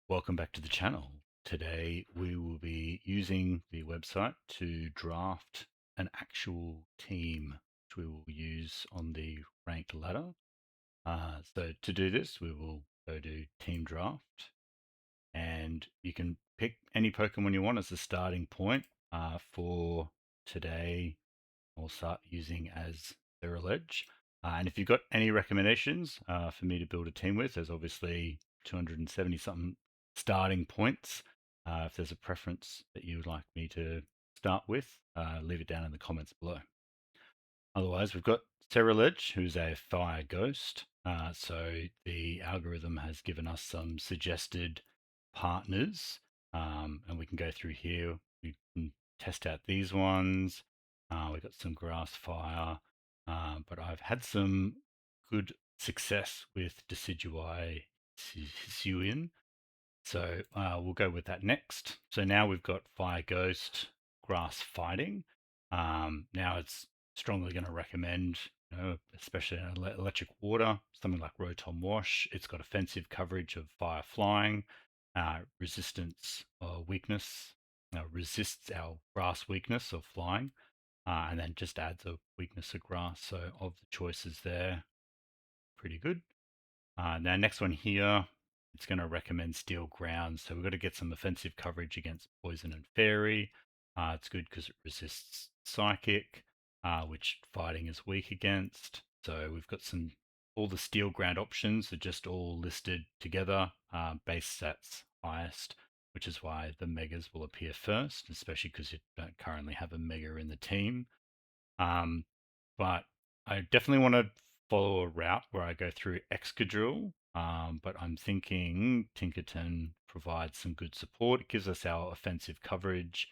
Welcome back to the channel. Today we will be using the website to draft an actual team which we will use on the ranked ladder. So to do this, we will go to team draft and you can pick any Pokemon you want as a starting point. For today, I'll start using as Ceruledge. And if you've got any recommendations for me to build a team with, there's obviously 270 something starting points. If there's a preference that you would like me to start with, leave it down in the comments below. Otherwise, we've got Ceruledge, who's a fire ghost. So the algorithm has given us some suggested partners, and we can go through here. We can test out these ones. We've got some grass fire, but I've had some good success with Decidueye-Hisui, so we'll go with that next. So now we've got Fire Ghost, Grass Fighting. Now it's strongly going to recommend, especially in electric water, something like Rotom-Wash. It's got offensive coverage of Fire Flying, resistance or weakness, resists our grass weakness of flying, and then just adds a weakness of grass. So of the choices there, pretty good. Now, next one here, it's going to recommend Steel Ground. So we've got to get some offensive coverage against Poison and Fairy. It's good because it resists Psychic, which fighting is weak against. So we've got all the Steel Ground options are just all listed together, base stats highest, which is why the Megas will appear first, especially because you don't currently have a Mega in the team. Um, but I definitely want to follow a route where I go through Excadrill. But I'm thinking Tinkaton provides some good support. It gives us our offensive coverage,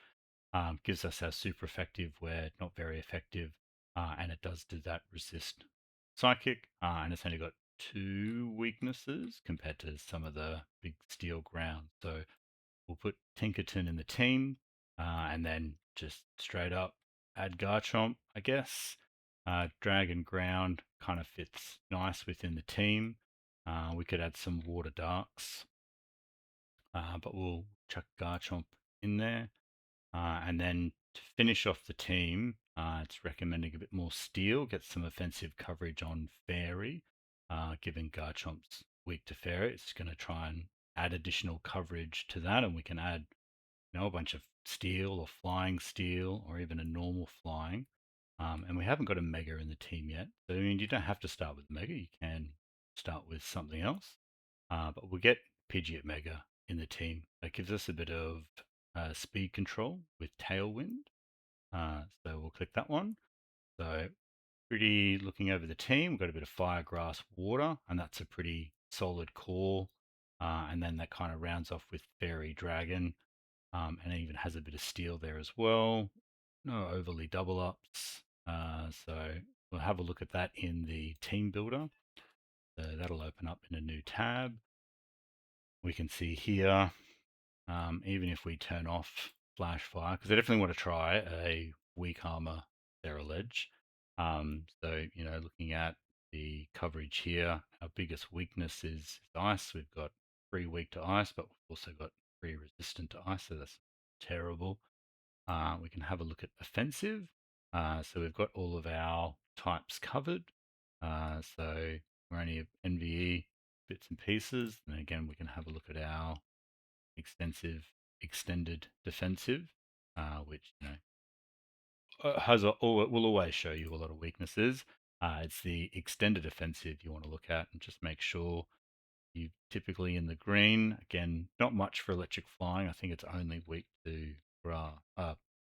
gives us our super effective where not very effective, and it does do that resist psychic. And it's only got two weaknesses compared to some of the big steel ground. So we'll put Tinkerton in the team, and then just straight up add Garchomp, I guess. Dragon Ground kind of fits nice within the team. We could add some Water Darks, but we'll chuck Garchomp in there. And then to finish off the team, it's recommending a bit more steel, get some offensive coverage on Fairy. Given Garchomp's weak to Fairy, it's going to try and add additional coverage to that, and we can add a bunch of steel or flying steel or even a normal flying. And we haven't got a mega in the team yet. So I mean, you don't have to start with mega. You can start with something else. But we'll get Pidgeot Mega in the team. That gives us a bit of speed control with Tailwind. So we'll click that one. So pretty looking over the team, we've got a bit of fire, grass, water, and that's a pretty solid core. And then that kind of rounds off with fairy, dragon, and it even has a bit of steel there as well. No overly double ups. So we'll have a look at that in the team builder. So that'll open up in a new tab. We can see here, even if we turn off flash fire, because I definitely want to try a weak armor Ceruledge. So, looking at the coverage here, our biggest weakness is ice. We've got 3 weak to ice, but we've also got 3 resistant to ice, so that's terrible. We can have a look at offensive. So we've got all of our types covered. So we're only NVE bits and pieces. And again, we can have a look at our extended defensive, which will always show you a lot of weaknesses. It's the extended offensive you want to look at and just make sure you typically in the green. Again, not much for electric flying. I think it's only weak to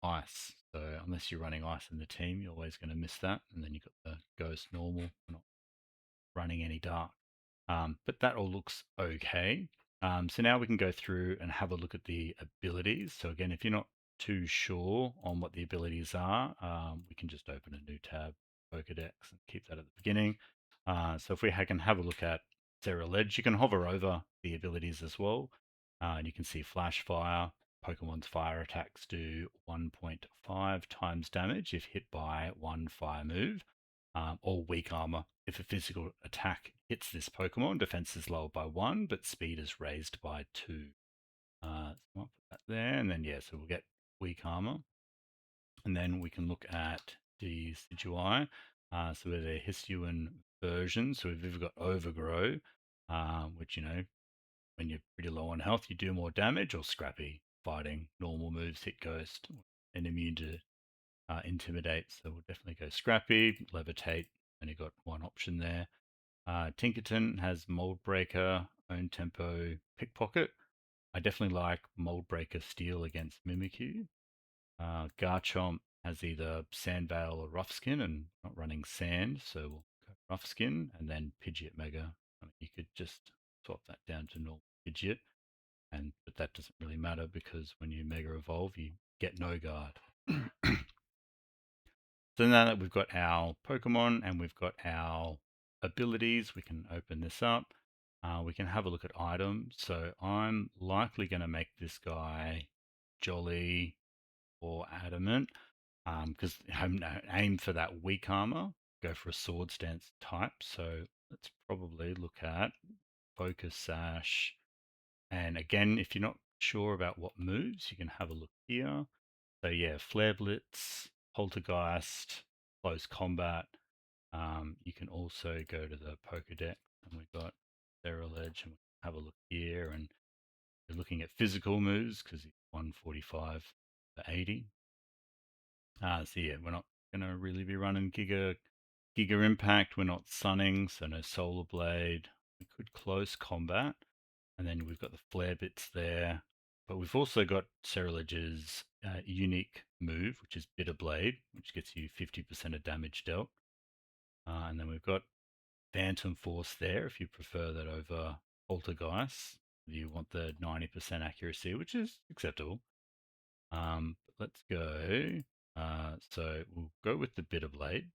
ice. So unless you're running ice in the team, you're always going to miss that. And then you've got the ghost normal, not running any dark. But that all looks okay. So now we can go through and have a look at the abilities. So again, if you're not too sure on what the abilities are, we can just open a new tab, Pokedex, and keep that at the beginning. So if we can have a look at Ceruledge, you can hover over the abilities as well. And you can see Flash Fire. Pokemon's fire attacks do 1.5 times damage if hit by one fire move, or weak armor if a physical attack hits this Pokemon, defense is lowered by 1, but speed is raised by 2. So I'll put that there, and then so we'll get weak armor. And then we can look at the Decidueye. So we're the Hisuian version. So we've either got Overgrow, which, when you're pretty low on health, you do more damage, or Scrappy, fighting normal moves, hit Ghost, and immune to Intimidate. So we'll definitely go Scrappy. Levitate, only got one option there. Tinkaton has Mold Breaker, Own Tempo, Pickpocket. I definitely like Mold Breaker Steel against Mimikyu. Garchomp has either Sand Veil or Rough Skin, and not running Sand, so we'll go Rough Skin, and then Pidgeot Mega. You could just swap that down to normal Pidgeot, but that doesn't really matter because when you Mega Evolve, you get no guard. So now that we've got our Pokemon and we've got our abilities, we can open this up. We can have a look at items. So I'm likely going to make this guy Jolly or Adamant because I aim for that weak armor, go for a Sword Stance type. So let's probably look at Focus Sash. And again, if you're not sure about what moves, you can have a look here. So Flare Blitz, Poltergeist, Close Combat. You can also go to the Pokedex, and we've got Ceruledge, and we can have a look here. And we're looking at physical moves because it's 145 to 80. We're not going to really be running Giga Impact. We're not sunning, so no Solar Blade. We could Close Combat, and then we've got the Flare Bits there. But we've also got Ceruledge's unique move, which is Bitter Blade, which gets you 50% of damage dealt. And then we've got Phantom Force there, if you prefer that over Poltergeist. You want the 90% accuracy, which is acceptable. Let's go. So we'll go with the Bitter Blade,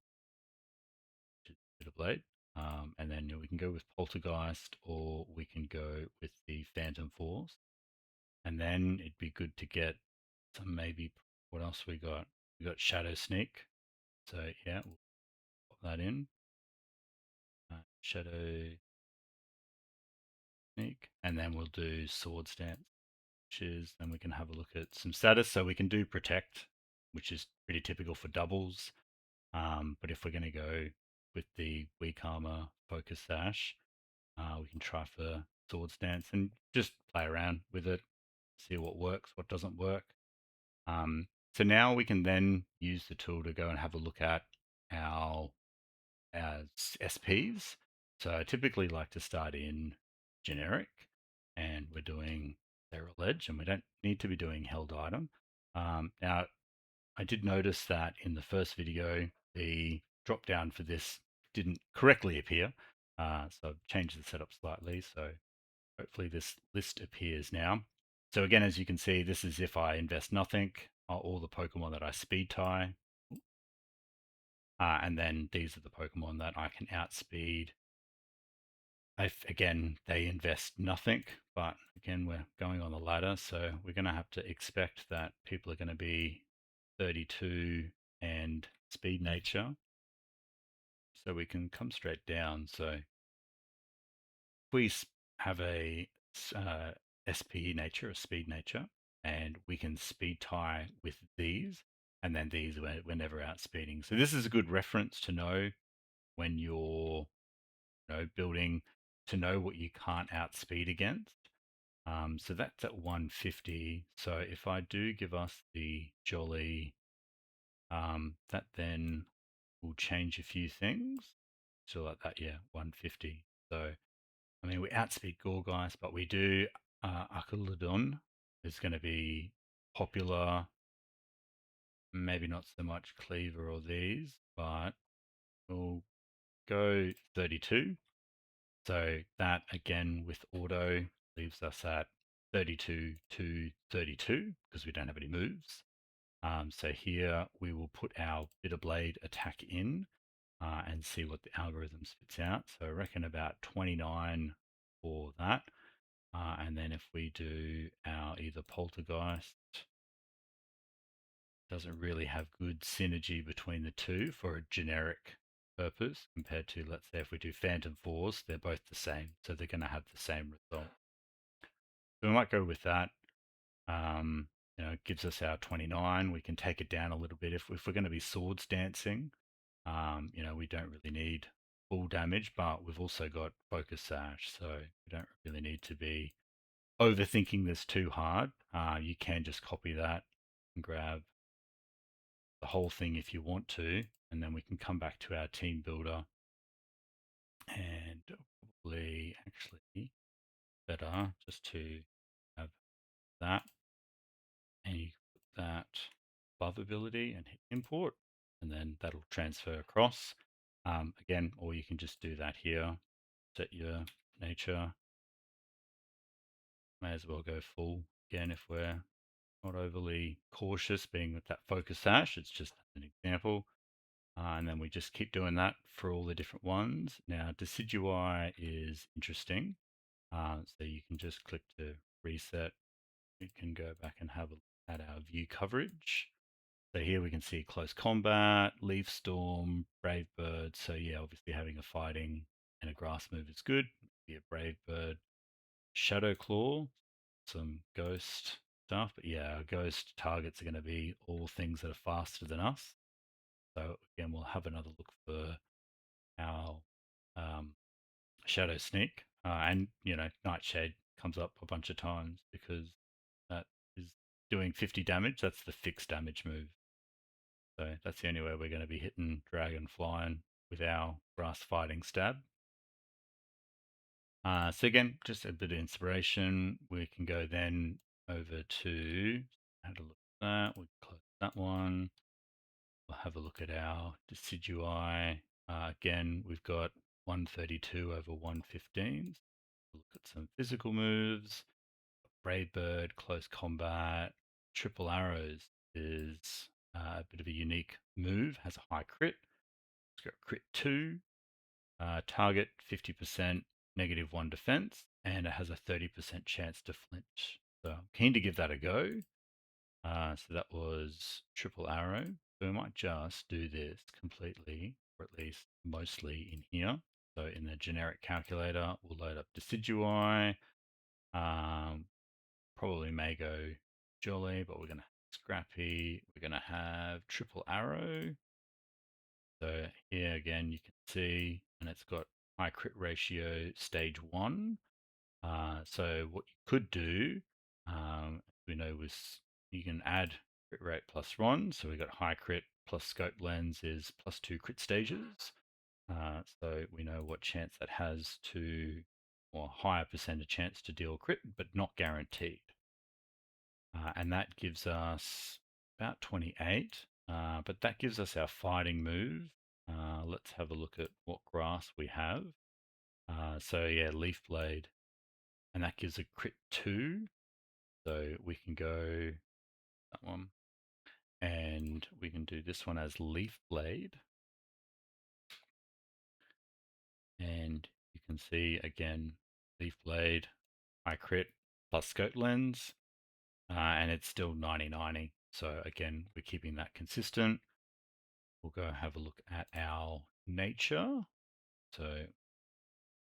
and then we can go with Poltergeist, or we can go with the Phantom Force. And then it'd be good to get some maybe. What else we got? We got Shadow Sneak. So we'll pop that in. Shadow Sneak, and then we'll do Sword Stance, then we can have a look at some status. So we can do Protect, which is pretty typical for doubles. But if we're going to go with the weak armor Focus Sash, we can try for Sword Stance and just play around with it, see what works, what doesn't work. So now we can then use the tool to go and have a look at our SPs. So I typically like to start in generic, and we're doing Ceruledge, and we don't need to be doing held item. Now, I did notice that in the first video, the drop down for this didn't correctly appear. So I've changed the setup slightly. So hopefully this list appears now. So again, as you can see, this is if I invest nothing, all the Pokemon that I speed tie. And then these are the Pokemon that I can outspeed. Again, they invest nothing, but again, we're going on the ladder, so we're going to have to expect that people are going to be 32 and speed nature. So we can come straight down. So if we have a SP nature, a speed nature, and we can speed tie with these, and then these we're never outspeeding. So this is a good reference to know when you're building, to know what you can't outspeed against. So that's at 150. So if I do give us the Jolly, that then will change a few things. So like that, 150. So, I mean, we outspeed Gorgeist, but we do Akulodon is going to be popular. Maybe not so much Cleaver or these, but we'll go 32. So that again with auto leaves us at 32 to 32 because we don't have any moves. So here we will put our Bitter Blade attack in and see what the algorithm spits out. So I reckon about 29 for that. And then if we do our either Poltergeist, doesn't really have good synergy between the two for a generic purpose compared to, let's say, if we do Phantom Force, they're both the same, so they're going to have the same result. So we might go with that. It gives us our 29. We can take it down a little bit if we're going to be swords dancing. We don't really need full damage, but we've also got Focus Sash, so we don't really need to be overthinking this too hard. You can just copy that and grab the whole thing if you want to, and then we can come back to our team builder and probably actually better just to have that, and you put that above ability and hit import, and then that'll transfer across. Again, or you can just do that here, set your nature. May as well go full again if we're not overly cautious, being with that focus sash. It's just an example. And then we just keep doing that for all the different ones. Now, Decidueye is interesting. So you can just click to reset. We can go back and have a look at our view coverage. So here we can see Close Combat, Leaf Storm, Brave Bird. So yeah, obviously having a fighting and a grass move is good. Be a Brave Bird. Shadow Claw, some Ghost stuff. But yeah, our Ghost targets are going to be all things that are faster than us. So again, we'll have another look for our Shadow Sneak. And, Nightshade comes up a bunch of times because that is doing 50 damage. That's the fixed damage move. So that's the only way we're going to be hitting Dragon flying with our grass fighting stab. So again, just a bit of inspiration. We can go then over to, have a look at that. We'll close that one. We'll have a look at our Decidueye. Again, we've got 132 over 115. Look at some physical moves. Brave Bird, Close Combat, Triple Arrows is a bit of a unique move. Has a high crit. It's got crit 2, target 50%, -1 defense, and it has a 30% chance to flinch. So I'm keen to give that a go. So that was Triple Arrow. So we might just do this completely, or at least mostly in here. So in the generic calculator, we'll load up Decidueye. Probably may go Jolly, but we're going to have Scrappy. We're going to have Triple Arrow. So here again, you can see, and it's got high crit ratio stage 1. So what you could do, we know was you can add crit rate +1. So we got high crit plus scope lens is +2 crit stages. So we know what chance that has to, or higher percentage chance to deal crit, but not guaranteed. And that gives us about 28, but that gives us our fighting move. Let's have a look at what grass we have. So yeah, Leaf Blade, and that gives a crit 2. So we can go that one, and we can do this one as Leaf Blade. And you can see again, Leaf Blade, high crit plus scope lens, and it's still 90-90. So again, we're keeping that consistent. We'll go have a look at our nature. So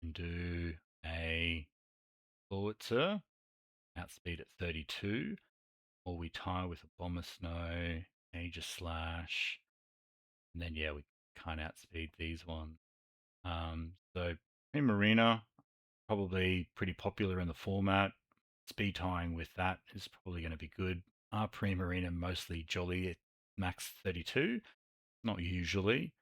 we can do a Howitzer, outspeed at 32, or we tie with a Bomber Snow, Aegis Slash, and then yeah, we can't outspeed these ones. So Primarina, probably pretty popular in the format. Speed tying with that is probably going to be good. Our Primarina mostly Jolly at max 32, not usually.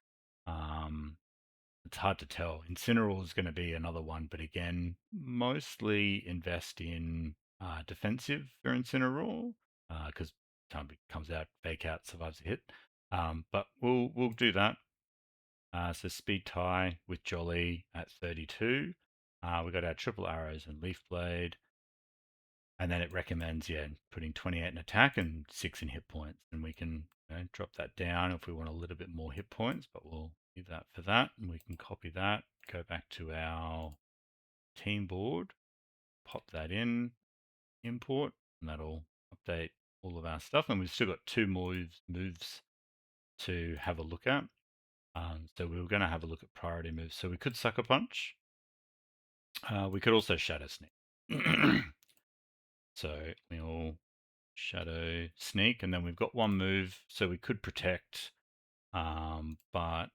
It's hard to tell. Incineroar is going to be another one, but again, mostly invest in defensive for Incineroar because time it comes out, fake out, survives a hit. But we'll do that. So speed tie with Jolly at 32. We got our triple arrows and leaf blade, and then it recommends putting 28 in attack and 6 in hit points, and we can drop that down if we want a little bit more hit points, but we'll leave that for that, and we can copy that, go back to our team board, pop that in, import, and that'll update all of our stuff. And we've still got 2 more moves to have a look at. So we were going to have a look at priority moves. So we could Sucker Punch. We could also Shadow Sneak. So we'll Shadow Sneak, and then we've got one move, so we could Protect. But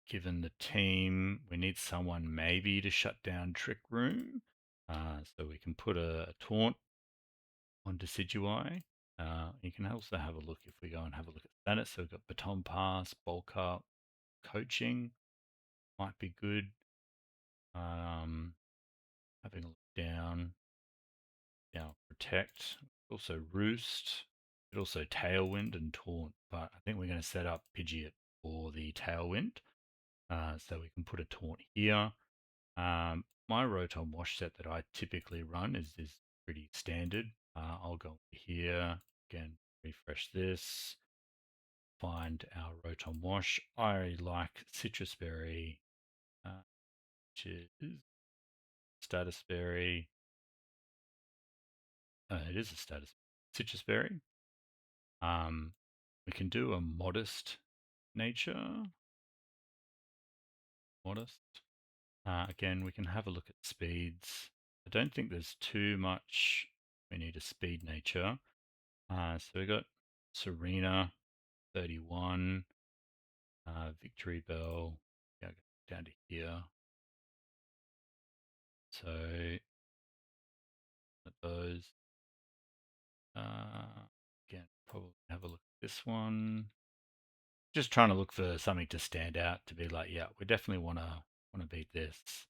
given the team, we need someone maybe to shut down Trick Room. So we can put a Taunt on Decidueye. You can also have a look if we go and have a look at status. So we've got Baton Pass, Bulk Up, Coaching might be good. Having a look down, Protect, also Roost, but also Tailwind and Taunt. But I think we're going to set up Pidgeot for the Tailwind. So we can put a Taunt here. My Rotom-Wash set that I typically run is pretty standard. I'll go here, again, refresh this, find our Rotom-Wash. I like Citrus Berry, which is Status Berry. It is a Status Citrus Berry. We can do a Modest nature. Modest. Again, we can have a look at speeds. I don't think there's too much we need a speed nature. So we got Serena, 31, Victory Bell, yeah, down to here. So at those, again, probably have a look at this one. Just trying to look for something to stand out to be like, yeah, we definitely want to beat this.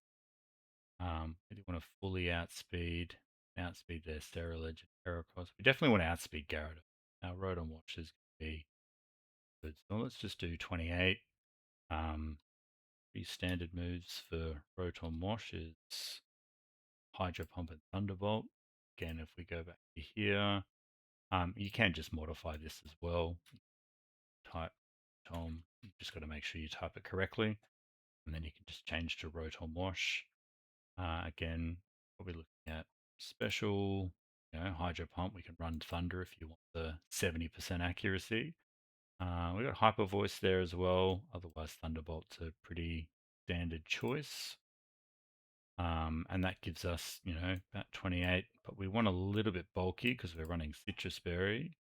We want to fully outspeed their Ceruledge and Heracross. We definitely want to outspeed Gyarados. Our Rotom-Wash is going to be good. So let's just do 28. Three standard moves for Rotom-Wash is Hydro Pump and Thunderbolt. Again, if we go back to here, you can just modify this as well. Type Tom, you just got to make sure you type it correctly, and then you can just change to Rotom-Wash. Again, probably looking at special, Hydro Pump. We can run Thunder if you want the 70% accuracy. We got Hyper Voice there as well. Otherwise, Thunderbolt's a pretty standard choice. And that gives us, about 28. But we want a little bit bulky because we're running Citrus Berry.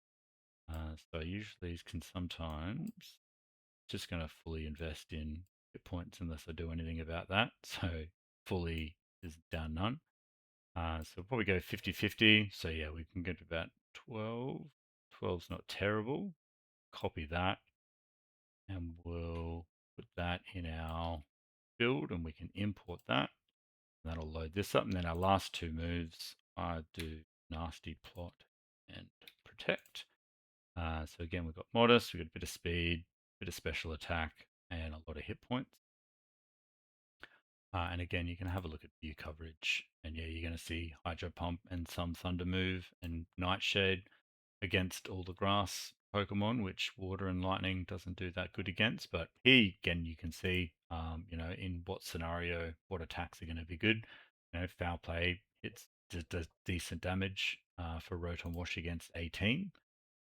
So I usually can sometimes just going to fully invest in hit points unless I do anything about that. So fully is down none. So we'll probably go 50-50. So yeah, we can get to about 12. 12's not terrible. Copy that. And we'll put that in our build and we can import that. That'll load this up. And then our last two moves, I do Nasty Plot and Protect. So again, we've got Modest, we've got a bit of speed, a bit of special attack, and a lot of hit points. And again, you can have a look at view coverage. And yeah, you're going to see Hydro Pump and some Thunder Move and Nightshade against all the grass Pokemon, which Water and Lightning doesn't do that good against. But here again, you can see, in what scenario, what attacks are going to be good. Foul Play hits does decent damage for Rotom-Wash against 18.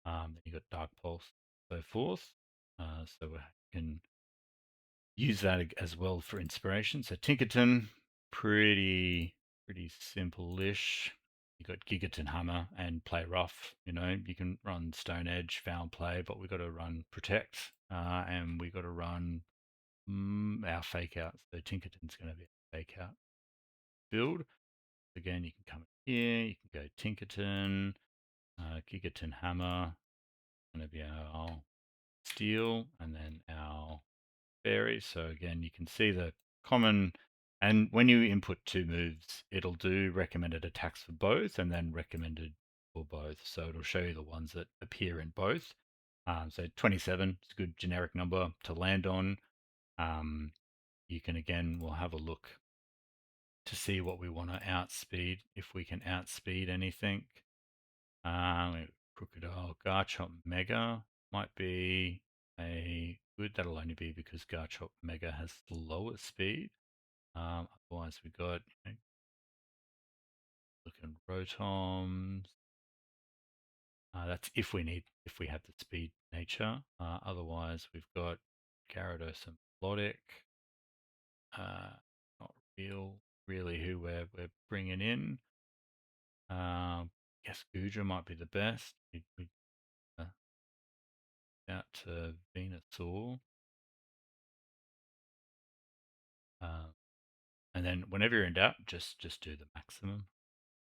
Then you got Dark Pulse, so forth. So we can use that as well for inspiration. So Tinkaton, pretty simple-ish. You got Gigaton Hammer and Play Rough. You can run Stone Edge, Foul Play, but we've got to run Protect, and we got to run our Fake Out. So Tinkaton's going to be a Fake Out build. Again, you can come here. You can go Tinkaton, Gigaton Hammer. Going to be our Steel, and then our Fairy. So again, you can see the common, and when you input two moves, it'll do recommended attacks for both and then recommended for both. So it'll show you the ones that appear in both. So 27 is a good generic number to land on. You can again, we'll have a look to see what we want to outspeed, if we can outspeed anything. Crocodile Garchomp Mega might be a good. That'll only be because Garchomp Mega has the lowest speed. Otherwise, we got looking Rotoms. That's if we have the speed nature. Otherwise, we've got Gyarados and Melodic. Not really who we're bringing in. Guess Gudra might be the best. We out to Venusaur. And then whenever you're in doubt, just do the maximum.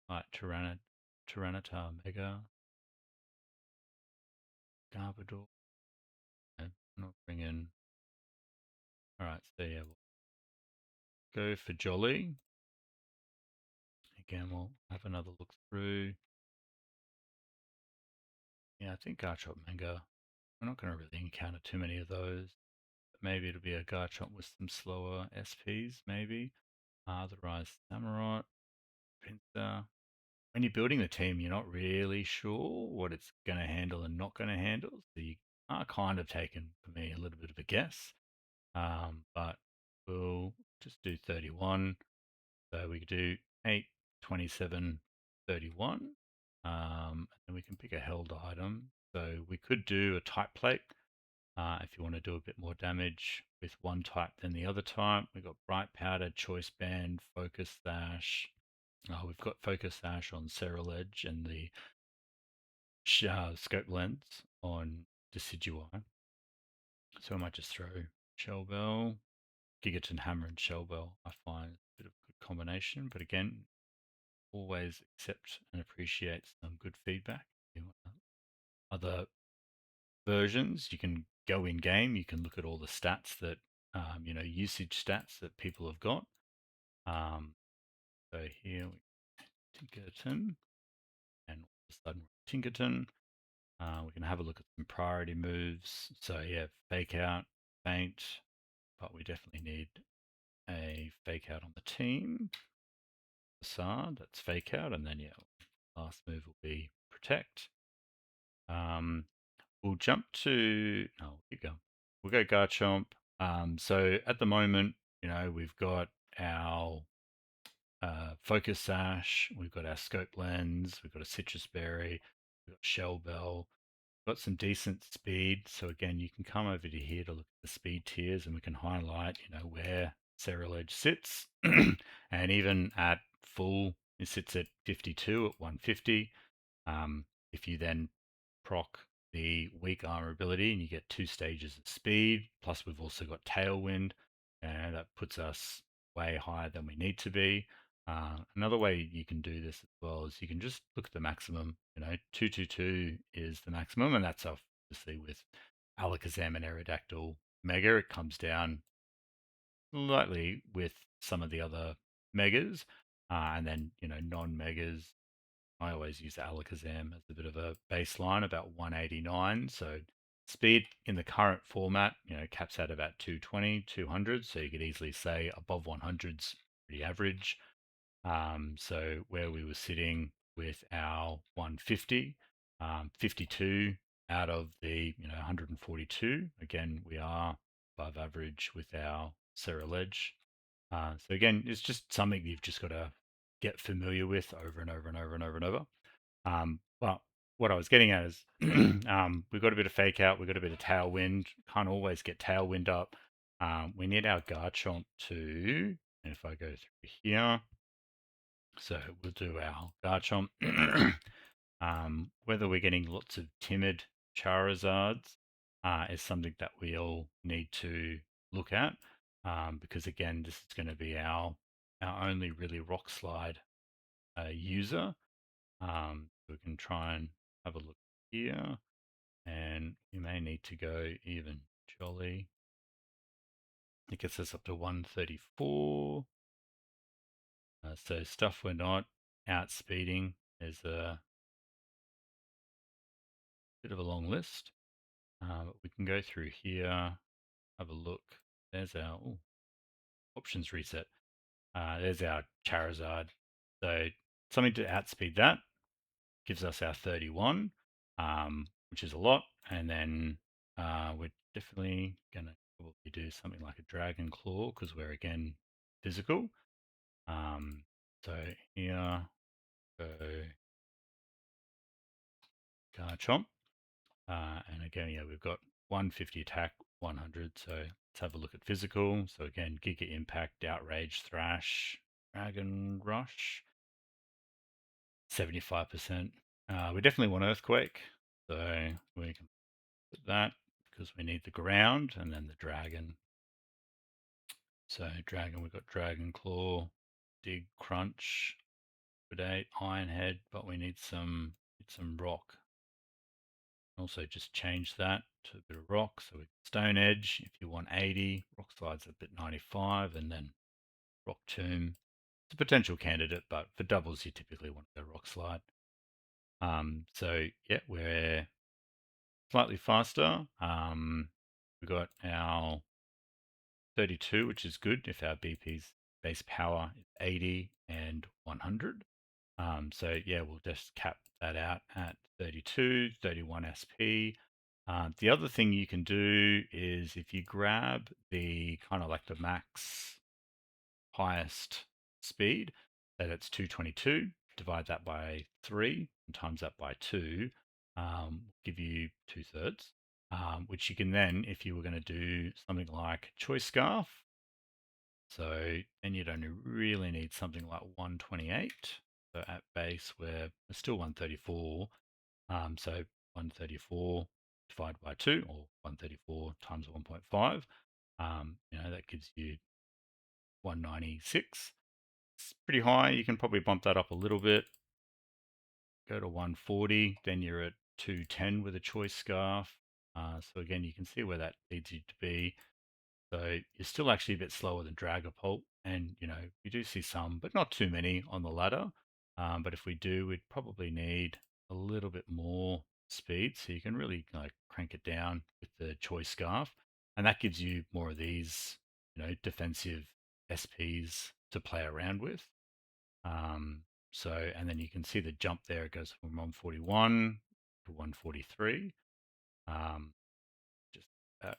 Like Tyranitar Mega, Garbodor. And not bring in. Alright, so yeah, we'll go for Jolly. Again, we'll have another look through. Yeah, I think Garchomp Mega. We're not going to really encounter too many of those. But maybe it'll be a Garchomp with some slower SPs, maybe. Otherwise, Samurott, Pinsir. When you're building the team, you're not really sure what it's going to handle and not going to handle. So you are kind of taking, for me, a little bit of a guess. But we'll just do 31. So we could do 8, 27, 31. And we can pick a held item. So we could do a type plate if you want to do a bit more damage with one type than the other type. We've got Bright Powder, Choice Band, Focus Sash. We've got Focus Sash on Ceruledge and the Scope Lens on Decidueye. So I might just throw Shell Bell, Gigaton Hammer and Shell Bell. I find a bit of a good combination, but again, always accept and appreciate some good feedback. Other versions, you can go in game, you can look at all the stats that, usage stats that people have got. So here, Tinkaton, and all of a sudden, Tinkaton. We can have a look at some priority moves. So yeah, Fake Out, Faint, but we definitely need a Fake Out on the team. Facade, that's Fake Out, and then yeah, last move will be Protect. We'll jump to, keep going. We'll go Garchomp. So at the moment, we've got our Focus Sash, we've got our Scope Lens, we've got a Citrus Berry, we've got Shell Bell, got some decent speed. So again, you can come over to here to look at the speed tiers and we can highlight, where Ceruledge sits. And even at full, it sits at 52 at 150. If you then proc the weak armor ability and you get 2 stages of speed, plus we've also got Tailwind, and that puts us way higher than we need to be. Another way you can do this as well is you can just look at the maximum. 222 is the maximum, and that's obviously with Alakazam and Aerodactyl Mega. It comes down slightly with some of the other megas, and then non-megas. I always use Alakazam as a bit of a baseline, about 189. So speed in the current format, caps out about 220, 200. So you could easily say above 100's pretty average. So where we were sitting with our 150, 52 out of the 142. Again, we are above average with our Ceruledge. So again, it's just something you've just got to get familiar with over and over and over and over and over. But what I was getting at is we've got a bit of Fake Out, we've got a bit of Tailwind. Can't always get Tailwind up. We need our Garchomp to, and if I go through here, so we'll do our Garchomp. Whether we're getting lots of timid Charizards is something that we all need to look at, because again, this is going to be our only really Rock Slide user. We can try and have a look here, and we may need to go even Jolly. It gets us up to 134. So stuff we're not outspeeding is a bit of a long list. But we can go through here, have a look. There's our options reset. There's our Charizard. So something to outspeed that gives us our 31, which is a lot. And then we're definitely going to probably do something like a Dragon Claw because we're again physical. So here, go Garchomp. And again, we've got 150 attack, 100. So let's have a look at physical. So again, Giga Impact, Outrage, Thrash, Dragon Rush, 75%. We definitely want Earthquake. So we can put that because we need the ground and then the dragon. So dragon, we've got Dragon Claw, Dig Crunch, Predate, Iron Head, but we need some rock. Also just change that to a bit of rock. So with Stone Edge, if you want 80, Rock Slide's a bit 95, and then Rock Tomb. It's a potential candidate, but for doubles you typically want to go Rock Slide. So yeah, we're slightly faster. We've got our 32, which is good if our BP's base power is 80 and 100. So yeah, we'll just cap that out at 32, 31 SP. The other thing you can do is if you grab the kind of like the max highest speed, that it's 222, divide that by 3 and times that by 2, give you 2/3, which you can then, if you were going to do something like Choice Scarf, so then you'd only really need something like 128. So at base, we're still 134. So 134 divided by 2, or 134 times 1.5. That gives you 196. It's pretty high. You can probably bump that up a little bit. Go to 140, then you're at 210 with a choice scarf. So again, you can see where that leads you to be. So you're still actually a bit slower than Dragapult, and we do see some, but not too many on the ladder. But if we do, we'd probably need a little bit more speed, so you can really crank it down with the choice scarf, and that gives you more of these, defensive SPs to play around with. And then you can see the jump there. It goes from 141 to 143. Just at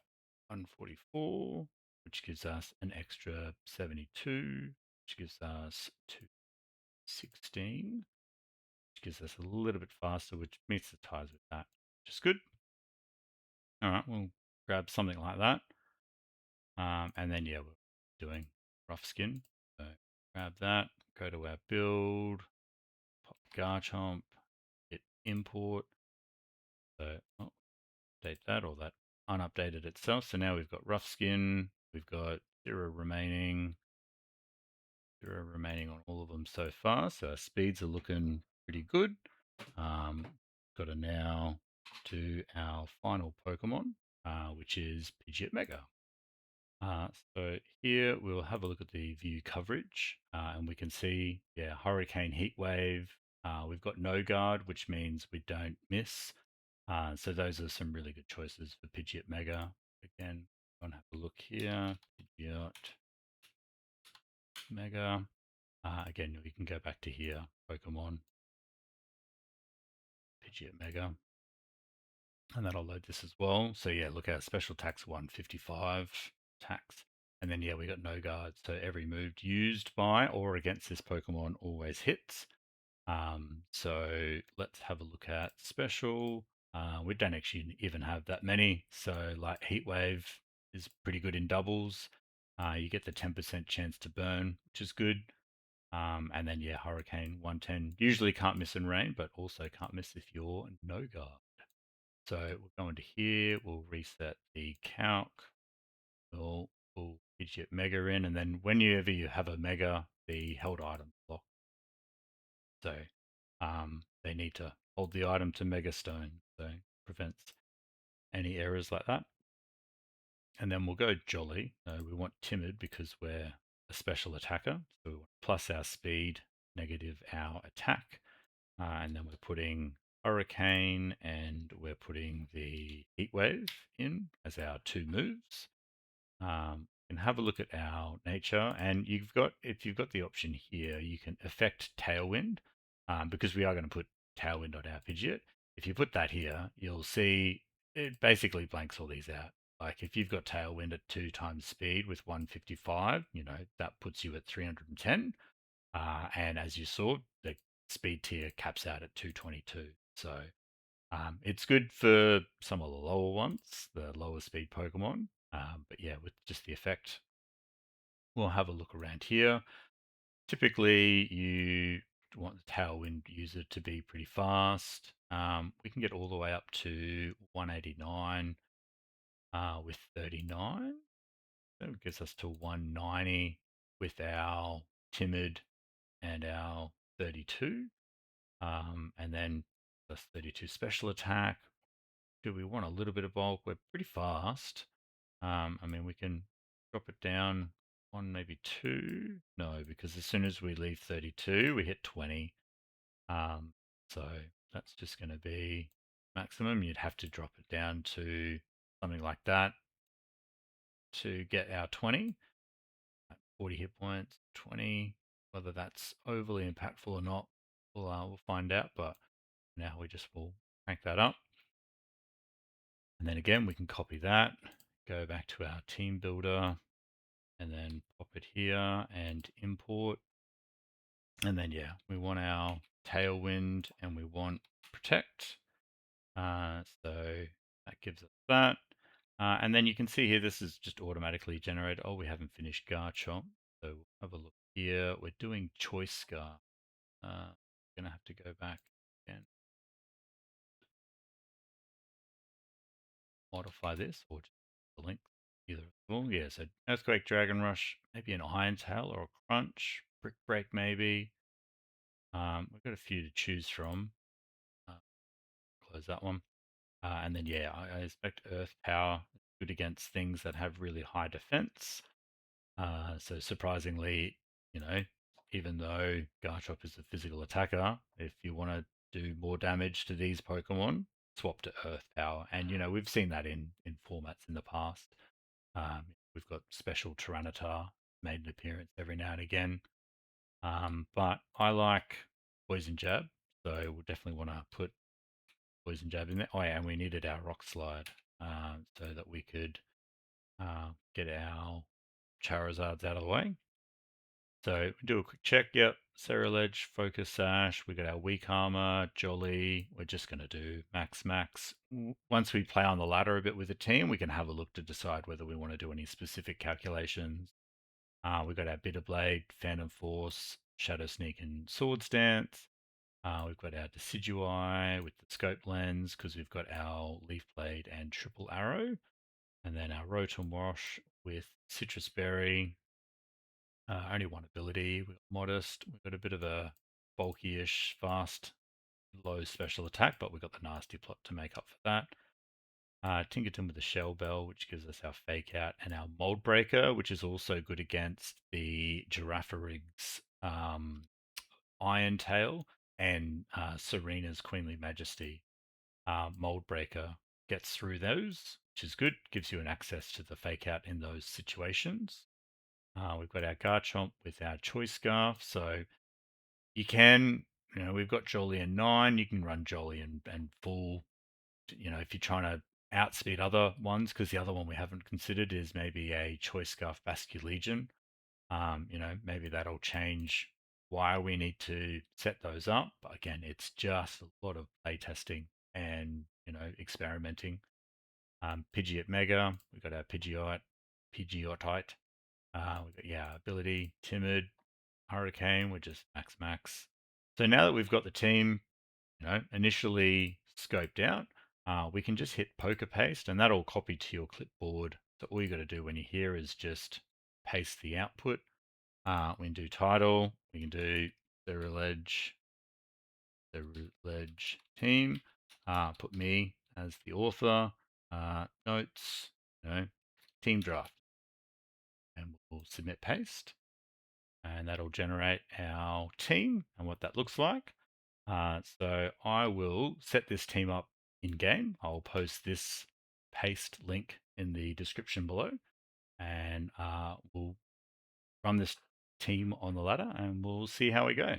144, which gives us an extra 72, which gives us 216, which gives us a little bit faster, which meets the ties with that, which is good. All right, we'll grab something like that. And then, yeah, we're doing rough skin. So grab that, go to our build, pop Garchomp, hit import. So update that, or that unupdated itself. So now we've got rough skin, we've got zero remaining on all of them so far. So our speeds are looking pretty good. Got to now do our final Pokemon, which is Pidgeot Mega. So here we'll have a look at the view coverage, and we can see, yeah, Hurricane Heat Wave. We've got No Guard, which means we don't miss. So those are some really good choices for Pidgeot Mega. Again, go and have a look here. Pidgeot Mega. Again, we can go back to here, Pokemon, Pidgeot Mega, and that'll load this as well. So yeah, look at special tax 155 tax. And then yeah, we got No Guard. So every move used by or against this Pokemon always hits. So let's have a look at special. We don't actually even have that many. So like Heat Wave is pretty good in doubles. You get the 10% chance to burn, which is good. And then yeah, Hurricane 110. Usually can't miss in rain, but also can't miss if you're No Guard. So we'll go into here. We'll reset the calc. We'll Pidgeot Mega in, and then whenever you have a Mega, the held item block. So they need to hold the item to Mega Stone, so prevents any errors like that. And then we'll go Jolly. We want Timid because we're a special attacker. So we want plus our speed, negative our attack. And then we're putting Hurricane and we're putting the Heat Wave in as our two moves. And have a look at our nature, and if you've got the option here, you can affect Tailwind, because we are going to put Tailwind on our Pidgeot. If you put that here, you'll see it basically blanks all these out. Like if you've got Tailwind at 2 times speed with 155, that puts you at 310. And as you saw, the speed tier caps out at 222. So It's good for some of the lower ones, the lower speed Pokemon. But yeah, with just the effect, we'll have a look around here. Typically, you want the Tailwind user to be pretty fast. We can get all the way up to 189 with 39. That gets us to 190 with our Timid and our 32. And then plus 32 special attack. Do we want a little bit of bulk? We're pretty fast. I mean, we can drop it down one, maybe two. No, because as soon as we leave 32, we hit 20. Um, so that's just going to be maximum. You'd have to drop it down to something like that to get our 20. 40 hit points, 20. Whether that's overly impactful or not, we'll find out. But now we just will crank that up. And then again, we can copy that, go back to our team builder, and then pop it here and import. And then, yeah, we want our Tailwind and we want Protect. So that gives us that. And then you can see here, this is just automatically generated. Oh, we haven't finished Garchomp. So we'll have a look here. We're doing Choice Scar. We're going to have to go back and modify this or just the link. Either of them. Yeah, so Earthquake, Dragon Rush, maybe an Iron Tail or a Crunch, Brick Break maybe. We've got a few to choose from. Uh, close that one. And then, yeah, I expect Earth Power is good against things that have really high defense. So surprisingly, you know, even though Garchomp is a physical attacker, if you want to do more damage to these Pokemon, swap to Earth Power. And, we've seen that in formats in the past. We've got special Tyranitar made an appearance every now and again. But I like Poison Jab, so we'll definitely want to put Poison Jab in there. Oh, yeah, and we needed our Rock Slide so that we could get our Charizards out of the way. So do a quick check. Yep, Ceruledge, Focus Sash. We got our Weak Armor, Jolly. We're just going to do Max. Once we play on the ladder a bit with the team, we can have a look to decide whether we want to do any specific calculations. We've got our Bitter Blade, Phantom Force, Shadow Sneak, and Swords Dance. We've got our Decidueye with the Scope Lens because we've got our Leaf Blade and Triple Arrow. And then our Rotom-Wash with Citrus Berry. Only one ability. We've got Modest. We've got a bit of a bulky-ish, fast, low special attack, but we've got the Nasty Plot to make up for that. Tinkaton with the Shell Bell, which gives us our Fake Out, and our Mold Breaker, which is also good against the Giraffarigs Iron Tail and Serena's Queenly Majesty. Mold Breaker gets through those, which is good, gives you an access to the Fake Out in those situations. We've got our Garchomp with our Choice Scarf, so you can, we've got Jolly and 9, you can run Jolly and full, if you're trying to outspeed other ones, because the other one we haven't considered is maybe a Choice Scarf Basculegion. Maybe that'll change why we need to set those up. But again, it's just a lot of play testing and, experimenting. Pidgeot Mega, we've got our Pidgeotite. We've got, yeah, ability, Timid, Hurricane, we're just max. So now that we've got the team, initially scoped out, we can just hit Poker Paste and that'll copy to your clipboard. So all you got to do when you're here is just paste the output. We can do title, we can do Ceruledge team, put me as the author, notes, team draft, and we'll submit paste, and that'll generate our team and what that looks like. So I will set this team up in game. I'll post this paste link in the description below, and we'll run this team on the ladder and we'll see how we go.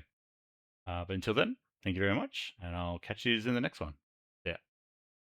But until then, thank you very much, and I'll catch you in the next one.